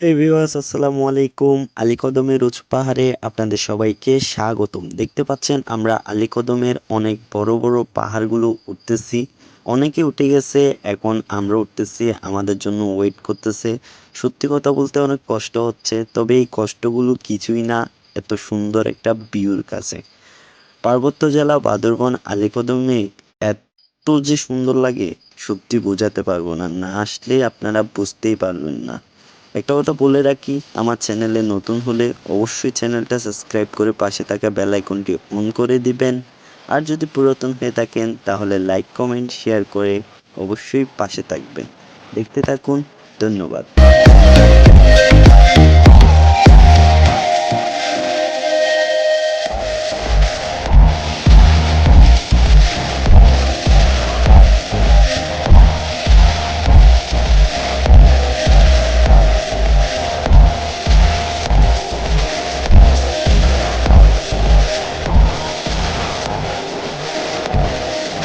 এই ভিউয়ার্স আসসালামু আলাইকুম। আলীকদমের উঁচু পাহাড়ে আপনাদের সবাইকে স্বাগতম। দেখতে পাচ্ছেন আমরা আলীকদমের অনেক বড় বড় পাহাড়গুলো উঠতেছি। অনেকে উঠে গেছে, এখন আমরা উঠতেছি, আমাদের জন্য ওয়েট করতেছে। সত্যি কথা বলতে অনেক কষ্ট হচ্ছে, তবে এই কষ্টগুলো কিছুই না এত সুন্দর একটা ভিউর কাছে। পার্বত্য জেলা বান্দরবান আলীকদমে এত যে সুন্দর লাগে সত্যি বোঝাতে পারবো না, না আসলে আপনারা বুঝতেই পারবেন না। একটা কথা বলে রাখি, আমার চ্যানেলে নতুন হলে অবশ্যই চ্যানেলটা সাবস্ক্রাইব করে পাশে থাকা বেল আইকনটি অন করে দিবেন। আর যদি পুরাতন হয়ে থাকেন তাহলে লাইক কমেন্ট শেয়ার করে অবশ্যই পাশে থাকবেন। দেখতে থাকুন। ধন্যবাদ।